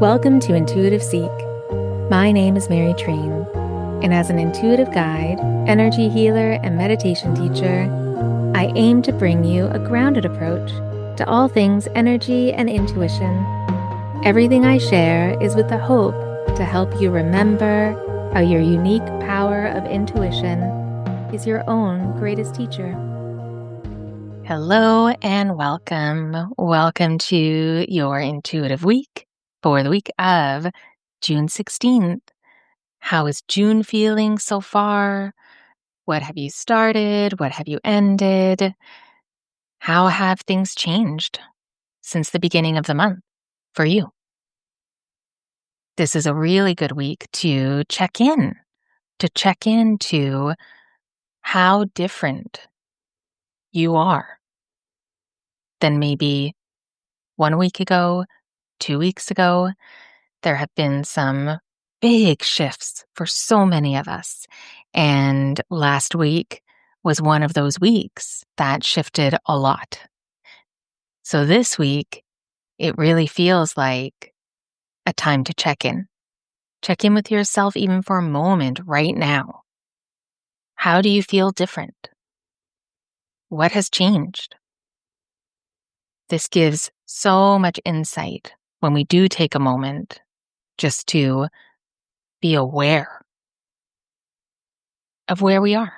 Welcome to Intuitive Seek. My name is Mary Train, and as an intuitive guide, energy healer, and meditation teacher, I aim to bring you a grounded approach to all things energy and intuition. Everything I share is with the hope to help you remember how your unique power of intuition is your own greatest teacher. Hello and welcome. Welcome to your intuitive week for the week of June 16th. How is June feeling so far? What have you started? What have you ended? How have things changed since the beginning of the month for you? This is a really good week to check into how different you are than maybe 1 week ago, 2 weeks ago. There have been some big shifts for so many of us. And last week was one of those weeks that shifted a lot. So this week, it really feels like a time to check in. Check in with yourself even for a moment right now. How do you feel different? What has changed? This gives so much insight when we do take a moment just to be aware of where we are.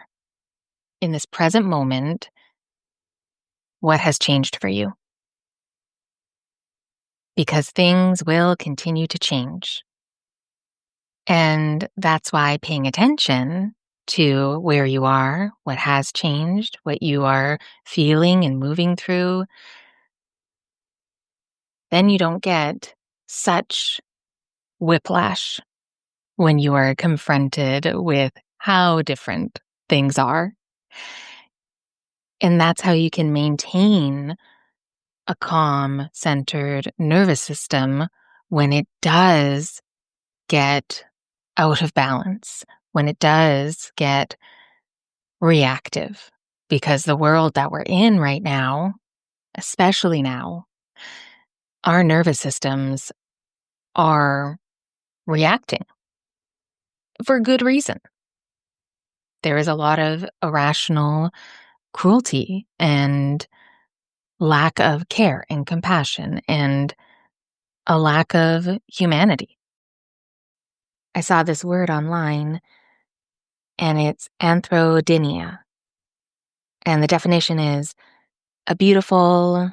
In this present moment, what has changed for you? Because things will continue to change. And that's why paying attention to where you are, what has changed, what you are feeling and moving through, then you don't get such whiplash when you are confronted with how different things are. And that's how you can maintain a calm, centered nervous system when it does get out of balance, when it does get reactive. Because the world that we're in right now, especially now, our nervous systems are reacting for good reason. There is a lot of irrational cruelty and lack of care and compassion and a lack of humanity. I saw this word online, and it's anthrodynia. And the definition is a beautiful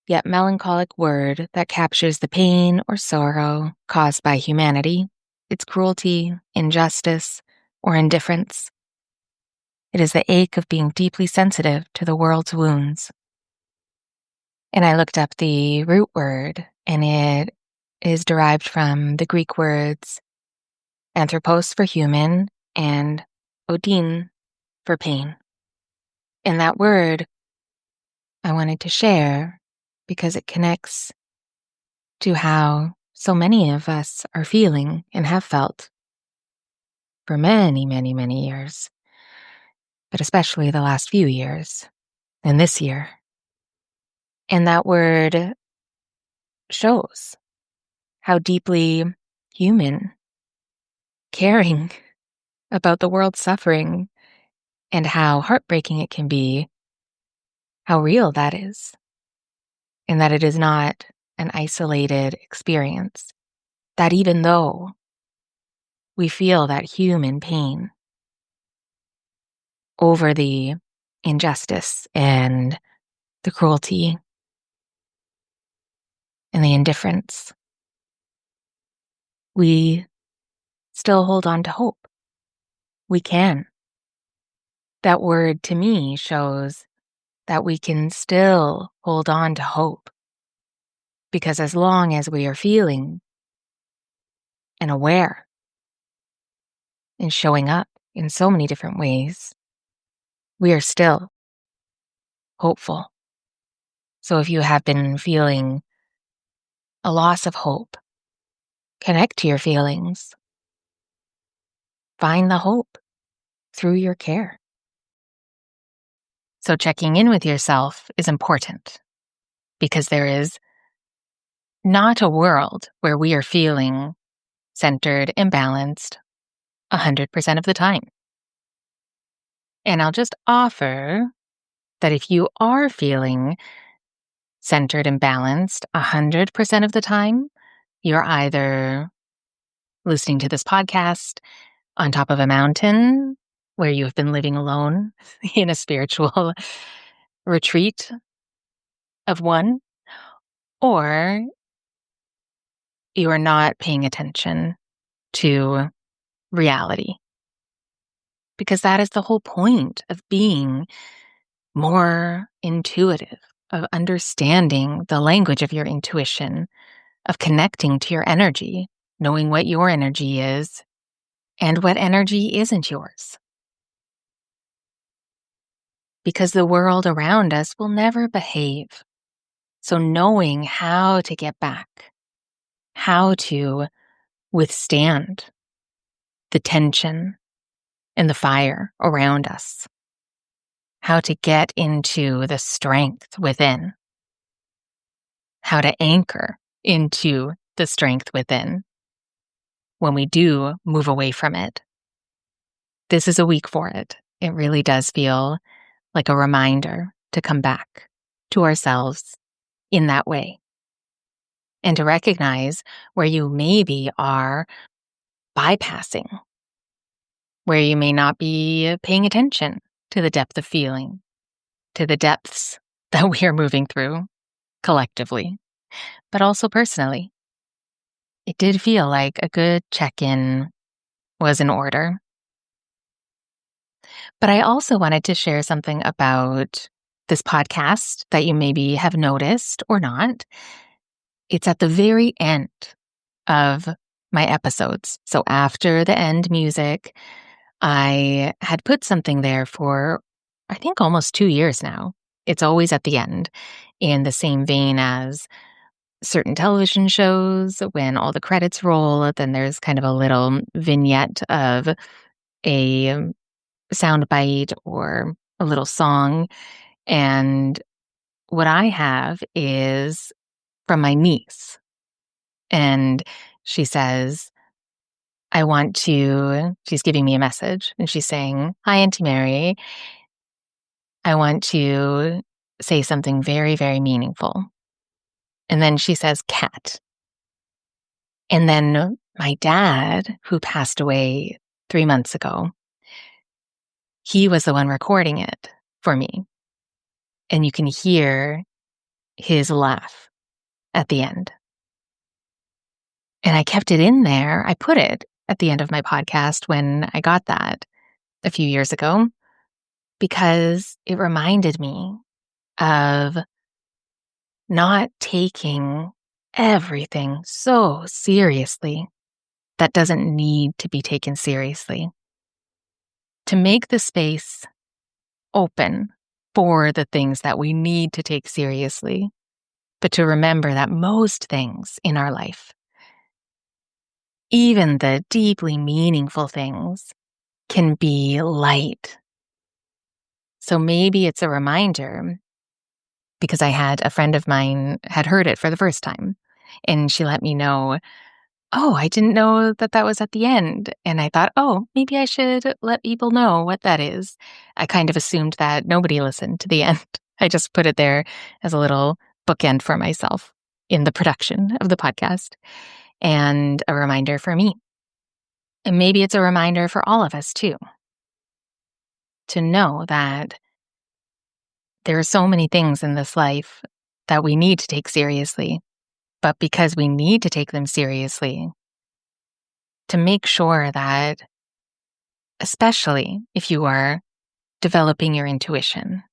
yet melancholic word that captures the pain or sorrow caused by humanity, its cruelty, injustice, or indifference. It is the ache of being deeply sensitive to the world's wounds. And I looked up the root word, and it is derived from the Greek words anthropos for human and odin for pain. And that word I wanted to share because it connects to how so many of us are feeling and have felt for many, many, many years, but especially the last few years and this year. And that word shows how deeply human, caring about the world's suffering and how heartbreaking it can be, how real that is, and that it is not an isolated experience, that even though we feel that human pain over the injustice and the cruelty and the indifference, we still hold on to hope. We can. That word to me shows that we can still hold on to hope. Because as long as we are feeling and aware and showing up in so many different ways, we are still hopeful. So if you have been feeling a loss of hope, connect to your feelings. Find the hope through your care. So checking in with yourself is important because there is not a world where we are feeling centered and balanced 100% of the time. And I'll just offer that if you are feeling centered and balanced 100% of the time, you're either listening to this podcast on top of a mountain where you have been living alone in a spiritual retreat of one, or you are not paying attention to reality. Because that is the whole point of being more intuitive, of understanding the language of your intuition, of connecting to your energy, knowing what your energy is and what energy isn't yours. Because the world around us will never behave. So knowing how to get back, how to withstand the tension and the fire around us, how to get into the strength within, how to anchor into the strength within when we do move away from it. This is a week for it. It really does feel like a reminder to come back to ourselves in that way and to recognize where you maybe are bypassing, where you may not be paying attention to the depth of feeling, to the depths that we are moving through collectively, but also personally. It did feel like a good check-in was in order. But I also wanted to share something about this podcast that you maybe have noticed or not. It's at the very end of my episodes. So after the end music, I had put something there for, I think, almost 2 years now. It's always at the end, in the same vein as certain television shows. When all the credits roll, then there's kind of a little vignette of a sound bite or a little song. And what I have is from my niece. And she says, she's giving me a message and she's saying, "Hi, Auntie Mary. I want to say something very, very meaningful." And then she says, "Cat." And then my dad, who passed away 3 months ago, he was the one recording it for me. And you can hear his laugh at the end. And I kept it in there. I put it at the end of my podcast when I got that a few years ago, because it reminded me of not taking everything so seriously that doesn't need to be taken seriously. To make the space open for the things that we need to take seriously, but to remember that most things in our life, even the deeply meaningful things, can be light. So maybe it's a reminder, because I had a friend of mine had heard it for the first time, and she let me know, "Oh, I didn't know that that was at the end." And I thought, "Oh, maybe I should let people know what that is." I kind of assumed that nobody listened to the end. I just put it there as a little bookend for myself in the production of the podcast, and a reminder for me. And maybe it's a reminder for all of us too, to know that there are so many things in this life that we need to take seriously, but because we need to take them seriously, to make sure that, especially if you are developing your intuition,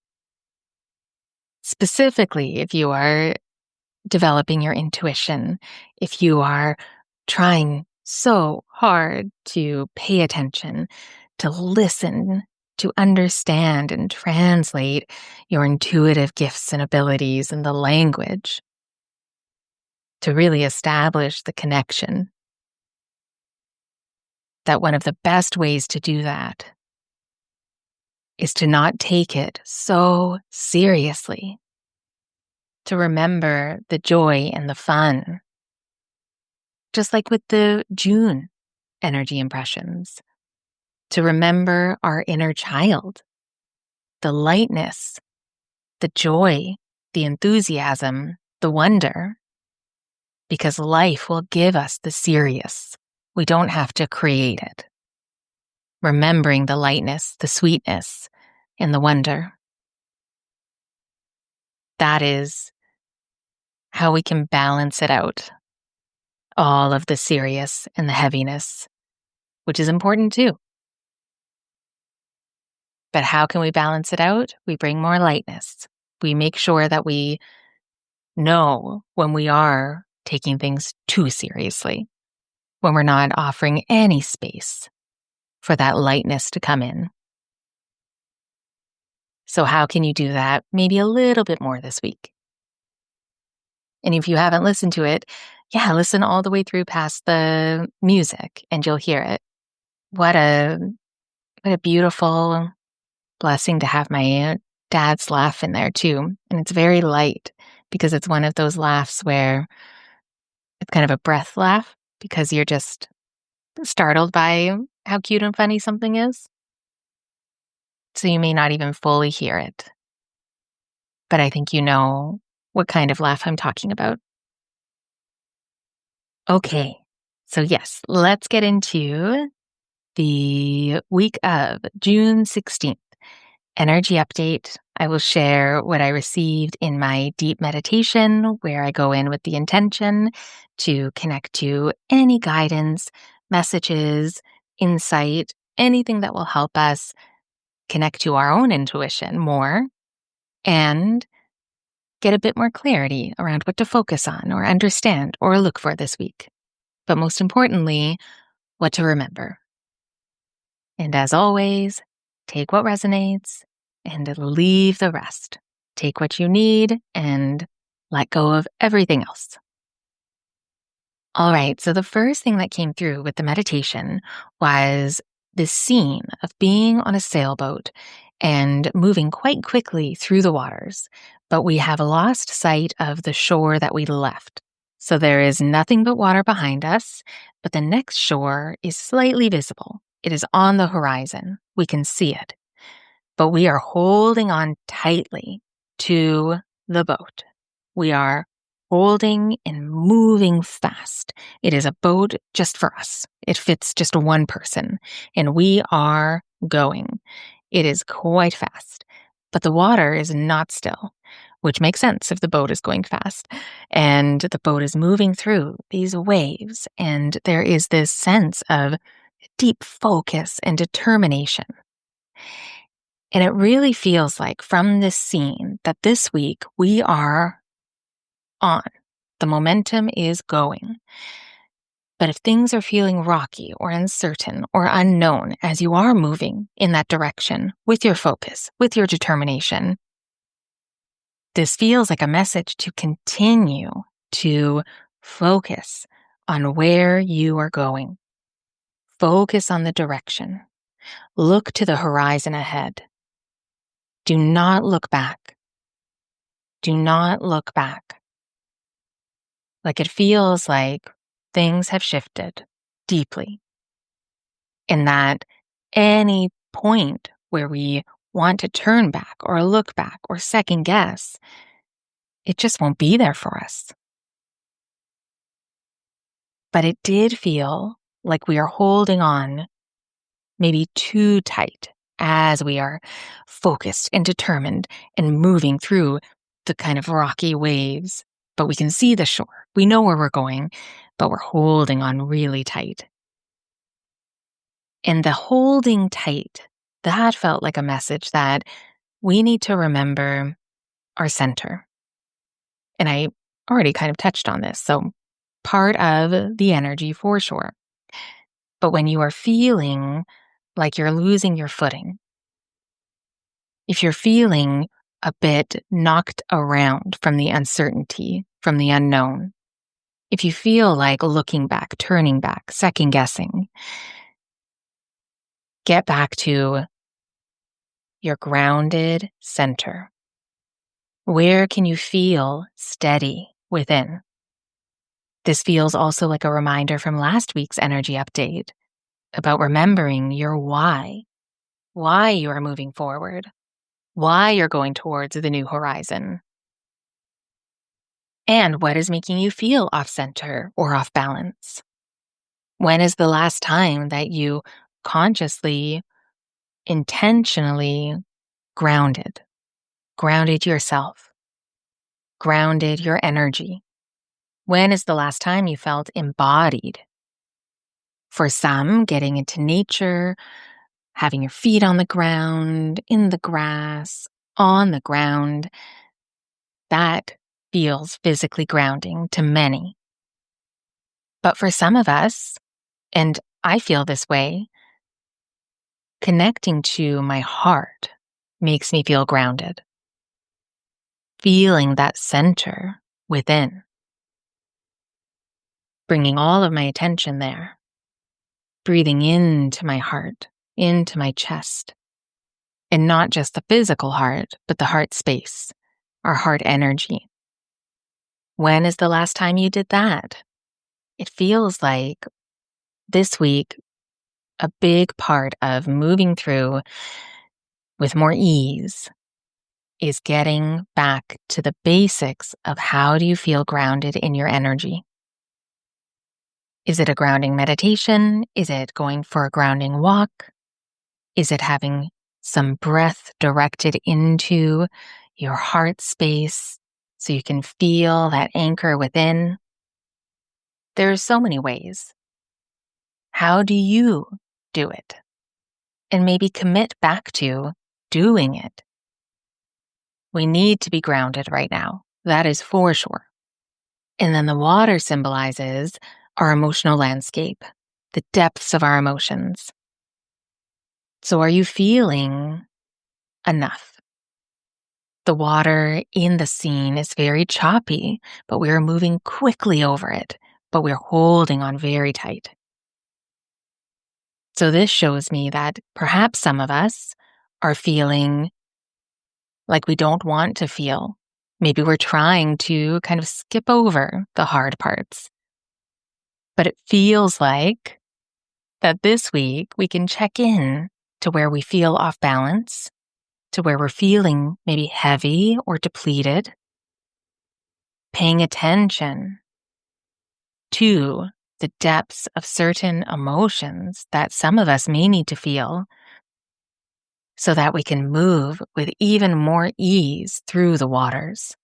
specifically if you are developing your intuition, if you are trying so hard to pay attention, to listen, to understand and translate your intuitive gifts and abilities in the language, to really establish the connection, that one of the best ways to do that is to not take it so seriously. to remember the joy and the fun, just like with the June energy impressions, to remember our inner child, the lightness, the joy, the enthusiasm, the wonder, because life will give us the serious. We don't have to create it. Remembering the lightness, the sweetness, and the wonder. That is how we can balance it out. All of the serious and the heaviness, which is important too. But how can we balance it out? We bring more lightness. We make sure that we know when we are taking things too seriously, when we're not offering any space for that lightness to come in. So how can you do that? Maybe a little bit more this week. And if you haven't listened to it, listen all the way through past the music and you'll hear it. What a beautiful blessing to have my dad's laugh in there too. And it's very light because it's one of those laughs where it's kind of a breath laugh because you're just startled by how cute and funny something is. So you may not even fully hear it. But I think you know what kind of laugh I'm talking about. Okay. So yes, let's get into the week of June 16th. Energy update. I will share what I received in my deep meditation, where I go in with the intention to connect to any guidance, messages, insight, anything that will help us connect to our own intuition more and get a bit more clarity around what to focus on or understand or look for this week. But most importantly, what to remember. And as always, take what resonates and leave the rest. Take what you need and let go of everything else. All right, so the first thing that came through with the meditation was this scene of being on a sailboat and moving quite quickly through the waters, but we have lost sight of the shore that we left. So there is nothing but water behind us, but the next shore is slightly visible. It is on the horizon. We can see it. But we are holding on tightly to the boat. We are holding and moving fast. It is a boat just for us. It fits just one person, and we are going. It is quite fast, but the water is not still, which makes sense if the boat is going fast. And the boat is moving through these waves, and there is this sense of deep focus and determination. And it really feels like from this scene that this week we are on. The momentum is going. But if things are feeling rocky or uncertain or unknown as you are moving in that direction with your focus, with your determination, this feels like a message to continue to focus on where you are going. Focus on the direction. Look to the horizon ahead. Do not look back. Do not look back. Like it feels like things have shifted deeply. And that any point where we want to turn back or look back or second guess, it just won't be there for us. But it did feel like we are holding on maybe too tight as we are focused and determined and moving through the kind of rocky waves. But we can see the shore. We know where we're going, but we're holding on really tight. And the holding tight, that felt like a message that we need to remember our center. And I already kind of touched on this. So part of the energy for sure. But when you are feeling like you're losing your footing, if you're feeling a bit knocked around from the uncertainty, from the unknown, if you feel like looking back, turning back, second guessing, get back to your grounded center. Where can you feel steady within? This feels also like a reminder from last week's energy update about remembering your why you are moving forward, why you're going towards the new horizon, and what is making you feel off center or off balance. When is the last time that you consciously, intentionally grounded yourself, grounded your energy? When is the last time you felt embodied? For some, getting into nature, having your feet on the ground, in the grass, on the ground, that feels physically grounding to many. But for some of us, and I feel this way, connecting to my heart makes me feel grounded. Feeling that center within, bringing all of my attention there, breathing into my heart, into my chest, and not just the physical heart, but the heart space, our heart energy. When is the last time you did that? It feels like this week, a big part of moving through with more ease is getting back to the basics of how do you feel grounded in your energy? Is it a grounding meditation? Is it going for a grounding walk? Is it having some breath directed into your heart space so you can feel that anchor within? There are so many ways. How do you do it? And maybe commit back to doing it. We need to be grounded right now. That is for sure. And then the water symbolizes our emotional landscape, the depths of our emotions. So are you feeling enough? The water in the scene is very choppy, but we are moving quickly over it, but we're holding on very tight. So this shows me that perhaps some of us are feeling like we don't want to feel. Maybe we're trying to kind of skip over the hard parts. But it feels like that this week we can check in to where we feel off balance, to where we're feeling maybe heavy or depleted, paying attention to the depths of certain emotions that some of us may need to feel so that we can move with even more ease through the waters.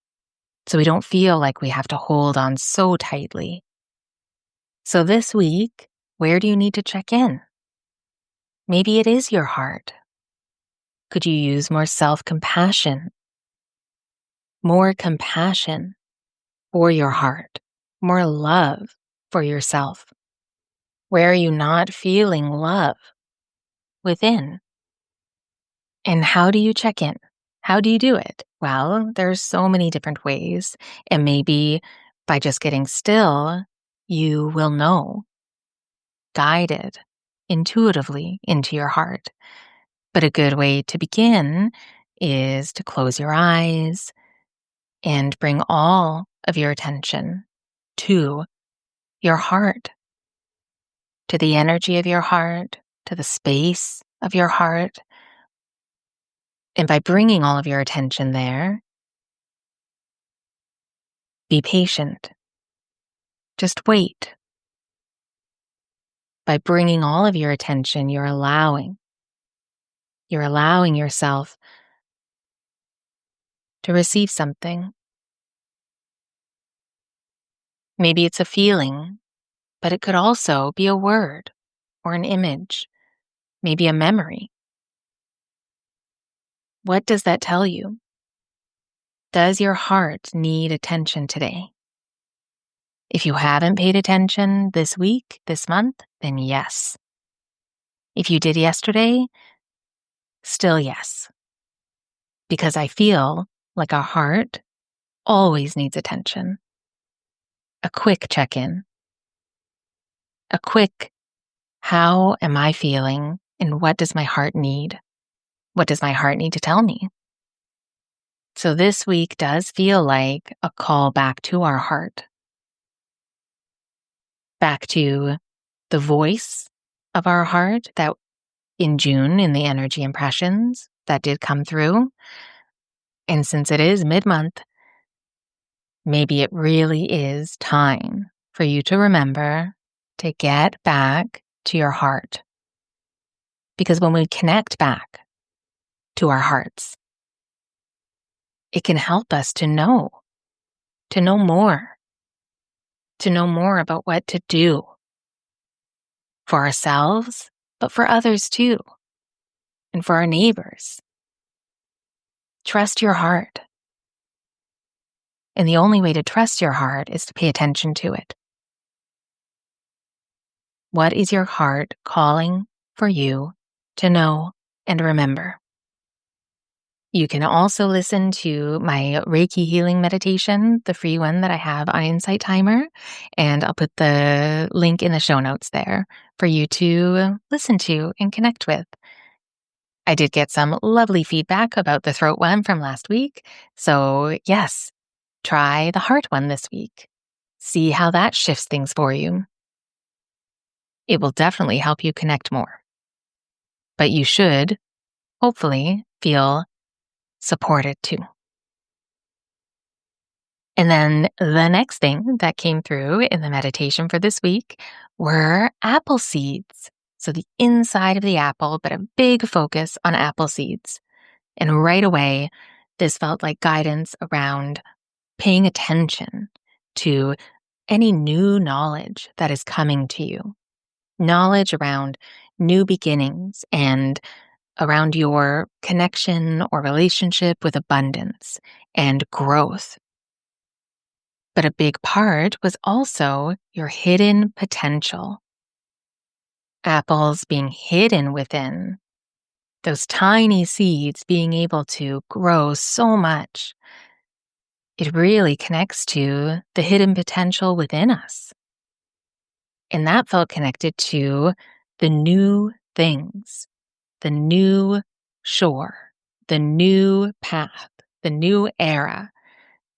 So we don't feel like we have to hold on so tightly. So this week, where do you need to check in? Maybe it is your heart. Could you use more self-compassion? More compassion for your heart, more love for yourself. Where are you not feeling love within? And how do you check in? How do you do it? Well, there's so many different ways. And maybe by just getting still, you will know, guided intuitively into your heart. But a good way to begin is to close your eyes and bring all of your attention to your heart, to the energy of your heart, to the space of your heart. And by bringing all of your attention there, be patient. Just wait. By bringing all of your attention, you're allowing yourself to receive something. Maybe it's a feeling, but it could also be a word or an image, maybe a memory. What does that tell you? Does your heart need attention today? If you haven't paid attention this week, this month, then yes. If you did yesterday, still yes. Because I feel like our heart always needs attention. A quick check-in. A quick, how am I feeling and what does my heart need? What does my heart need to tell me? So this week does feel like a call back to our heart, back to the voice of our heart that in June in the energy impressions that did come through. And since it is mid-month, maybe it really is time for you to remember to get back to your heart. Because when we connect back to our hearts, it can help us to know more, to know more about what to do for ourselves, but for others too, and for our neighbors. Trust your heart. And the only way to trust your heart is to pay attention to it. What is your heart calling for you to know and remember? You can also listen to my Reiki healing meditation, the free one that I have on Insight Timer, and I'll put the link in the show notes there for you to listen to and connect with. I did get some lovely feedback about the throat one from last week, so yes, try the heart one this week. See how that shifts things for you. It will definitely help you connect more. But you should, hopefully, feel supported too. And then the next thing that came through in the meditation for this week were apple seeds. So the inside of the apple, but a big focus on apple seeds. And right away, this felt like guidance around paying attention to any new knowledge that is coming to you. Knowledge around new beginnings and around your connection or relationship with abundance and growth. But a big part was also your hidden potential. Apples being hidden within, those tiny seeds being able to grow so much. It really connects to the hidden potential within us. And that felt connected to the new things, the new shore, the new path, the new era,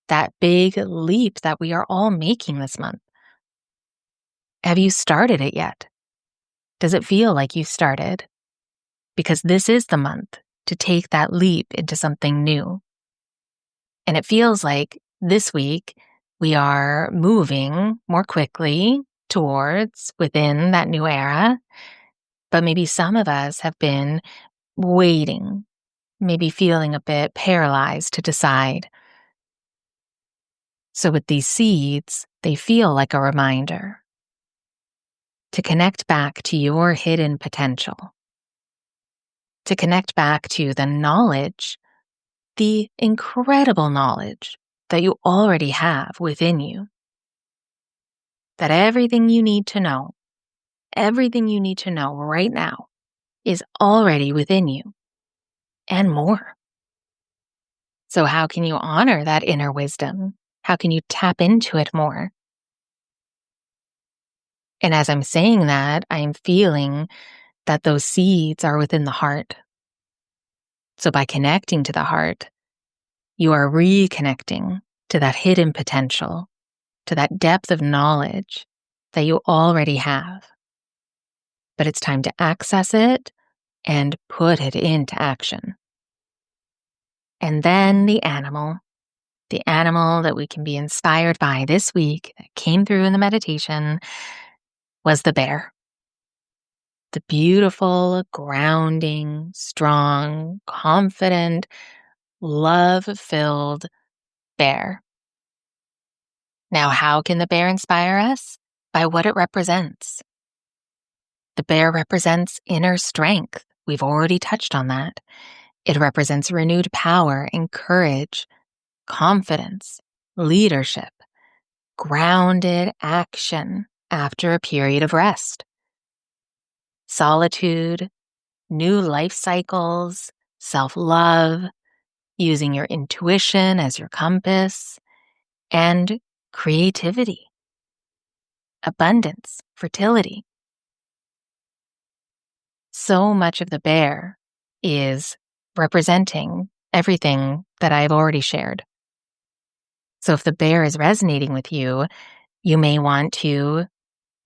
that big leap that we are all making this month. Have you started it yet? Does it feel like you started? Because this is the month to take that leap into something new. And it feels like this week we are moving more quickly towards within that new era. But maybe some of us have been waiting, maybe feeling a bit paralyzed to decide. So with these seeds, they feel like a reminder to connect back to your hidden potential, to connect back to the knowledge, the incredible knowledge that you already have within you. That everything you need to know right now is already within you and more. So how can you honor that inner wisdom? How can you tap into it more? And as I'm saying that, I'm feeling that those seeds are within the heart. So by connecting to the heart, you are reconnecting to that hidden potential, to that depth of knowledge that you already have. But it's time to access it and put it into action. And then the animal that we can be inspired by this week that came through in the meditation was the bear. The beautiful, grounding, strong, confident, love-filled bear. Now, how can the bear inspire us? By what it represents. The bear represents inner strength. We've already touched on that. It represents renewed power and courage, confidence, leadership, grounded action after a period of rest, solitude, new life cycles, self-love, using your intuition as your compass, and creativity, abundance, fertility. So much of the bear is representing everything that I've already shared. So if the bear is resonating with you, you may want to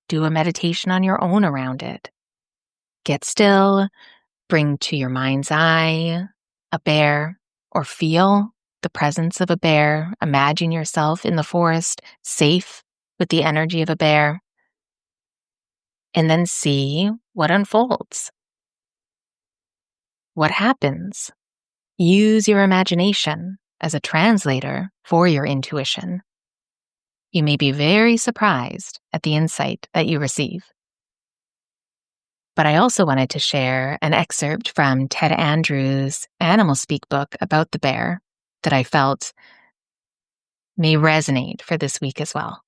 do a meditation on your own around it. Get still, bring to your mind's eye a bear, or feel the presence of a bear. Imagine yourself in the forest, safe with the energy of a bear, and then see what unfolds. What happens? Use your imagination as a translator for your intuition. You may be very surprised at the insight that you receive. But I also wanted to share an excerpt from Ted Andrews' Animal Speak book about the bear that I felt may resonate for this week as well.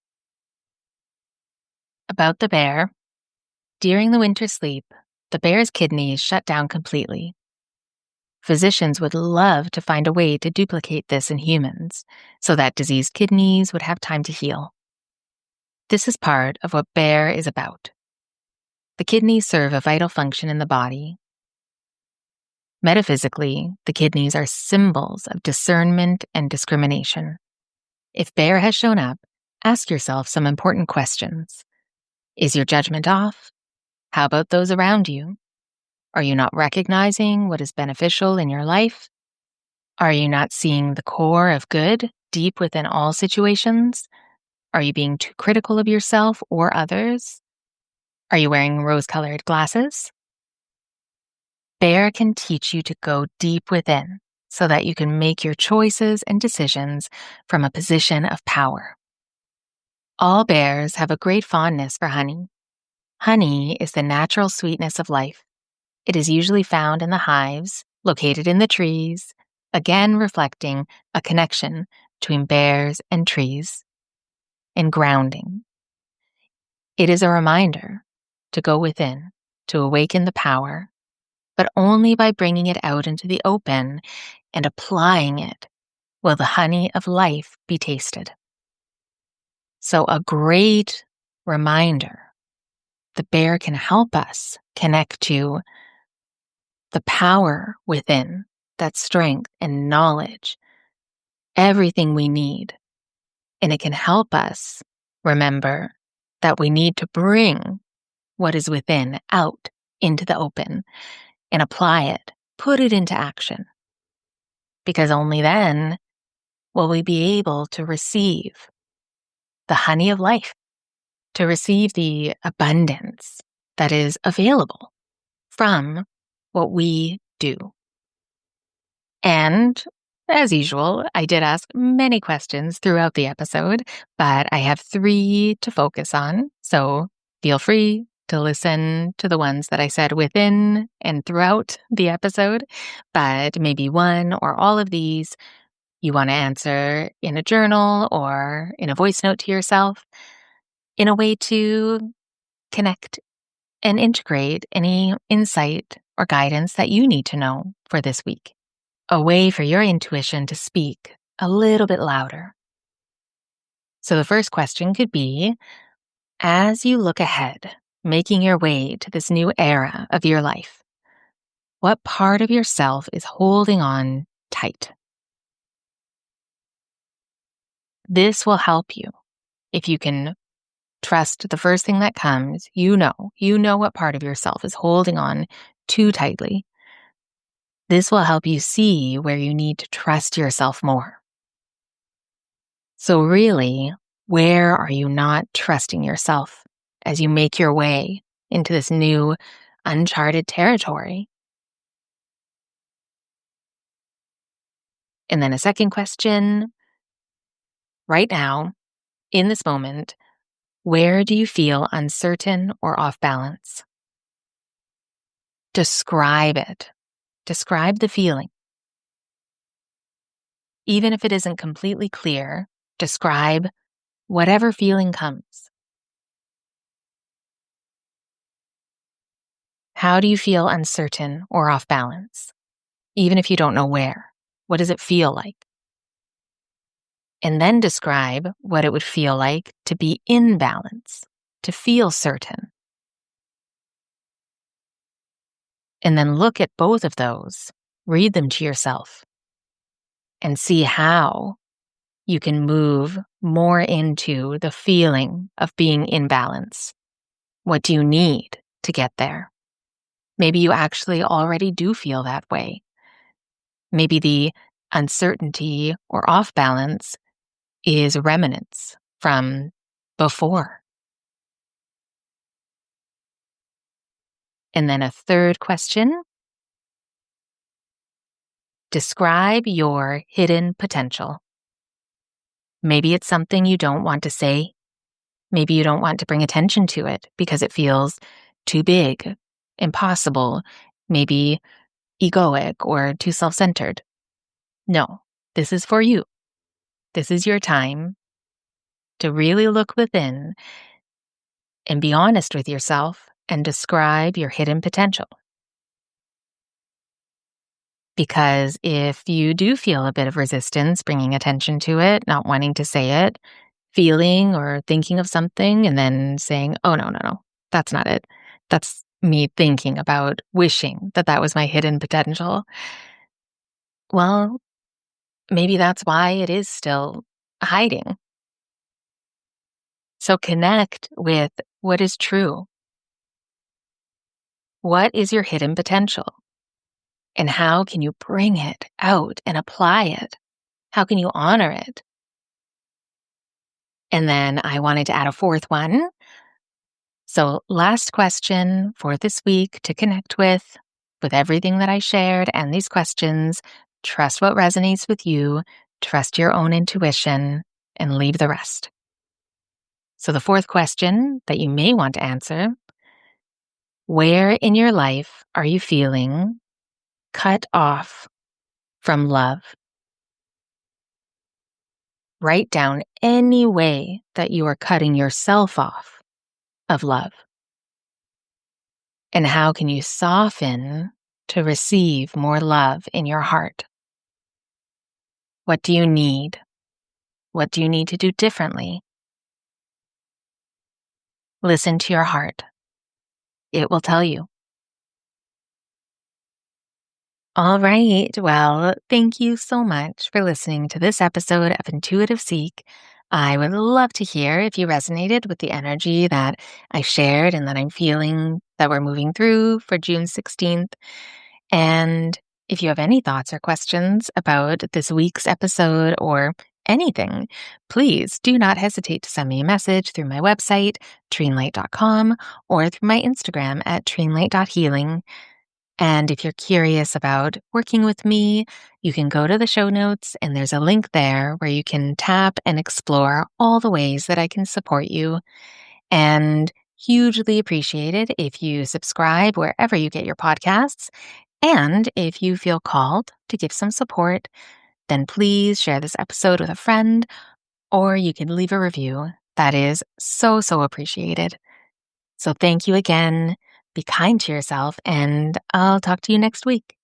About the bear. During the winter sleep, the bear's kidneys shut down completely. Physicians would love to find a way to duplicate this in humans so that diseased kidneys would have time to heal. This is part of what bear is about. The kidneys serve a vital function in the body. Metaphysically, the kidneys are symbols of discernment and discrimination. If bear has shown up, ask yourself some important questions. Is your judgment off? How about those around you? Are you not recognizing what is beneficial in your life? Are you not seeing the core of good deep within all situations? Are you being too critical of yourself or others? Are you wearing rose-colored glasses? Bear can teach you to go deep within so that you can make your choices and decisions from a position of power. All bears have a great fondness for honey. Honey is the natural sweetness of life. It is usually found in the hives, located in the trees, again reflecting a connection between bears and trees, and grounding. It is a reminder to go within, to awaken the power, but only by bringing it out into the open and applying it will the honey of life be tasted. So a great reminder, the bear can help us connect to the power within, that strength and knowledge, everything we need. And it can help us remember that we need to bring what is within out into the open and apply it, put it into action. Because only then will we be able to receive the honey of life, to receive the abundance that is available from what we do. And as usual, I did ask many questions throughout the episode, but I have 3 to focus on. So feel free to listen to the ones that I said within and throughout the episode, but maybe one or all of these you want to answer in a journal or in a voice note to yourself in a way to connect and integrate any insight or guidance that you need to know for this week. A way for your intuition to speak a little bit louder. So the first question could be, as you look ahead, making your way to this new era of your life, what part of yourself is holding on tight? This will help you. If you can trust the first thing that comes, you know what part of yourself is holding on too tightly. This will help you see where you need to trust yourself more. So really, where are you not trusting yourself as you make your way into this new uncharted territory? And then a second question, right now, in this moment, where do you feel uncertain or off balance? Describe it. Describe the feeling. Even if it isn't completely clear, describe whatever feeling comes. How do you feel uncertain or off balance? Even if you don't know where, what does it feel like? And then describe what it would feel like to be in balance, to feel certain. And then look at both of those, read them to yourself, and see how you can move more into the feeling of being in balance. What do you need to get there? Maybe you actually already do feel that way. Maybe the uncertainty or off balance is remnants from before. And then a third question: describe your hidden potential. Maybe it's something you don't want to say. Maybe you don't want to bring attention to it because it feels too big, impossible, maybe egoic or too self-centered. No, this is for you. This is your time to really look within and be honest with yourself and describe your hidden potential. Because if you do feel a bit of resistance bringing attention to it, not wanting to say it, feeling or thinking of something and then saying, oh, no, that's not it. That's me thinking about wishing that that was my hidden potential. Well, maybe that's why it is still hiding. So connect with what is true. What is your hidden potential? And how can you bring it out and apply it? How can you honor it? And then I wanted to add a fourth one. So last question for this week to connect with everything that I shared and these questions. Trust what resonates with you, trust your own intuition, and leave the rest. So the fourth question that you may want to answer: where in your life are you feeling cut off from love? Write down any way that you are cutting yourself off of love. And how can you soften to receive more love in your heart? What do you need? What do you need to do differently? Listen to your heart. It will tell you. All right. Well, thank you so much for listening to this episode of Intuitive Seek. I would love to hear if you resonated with the energy that I shared and that I'm feeling that we're moving through for June 16th. And if you have any thoughts or questions about this week's episode or anything, please do not hesitate to send me a message through my website, treenlight.com, or through my Instagram at treenlight.healing. And if you're curious about working with me, you can go to the show notes and there's a link there where you can tap and explore all the ways that I can support you. And hugely appreciated if you subscribe wherever you get your podcasts. And if you feel called to give some support, then please share this episode with a friend, or you can leave a review. That is so, so appreciated. So thank you again. Be kind to yourself, and I'll talk to you next week.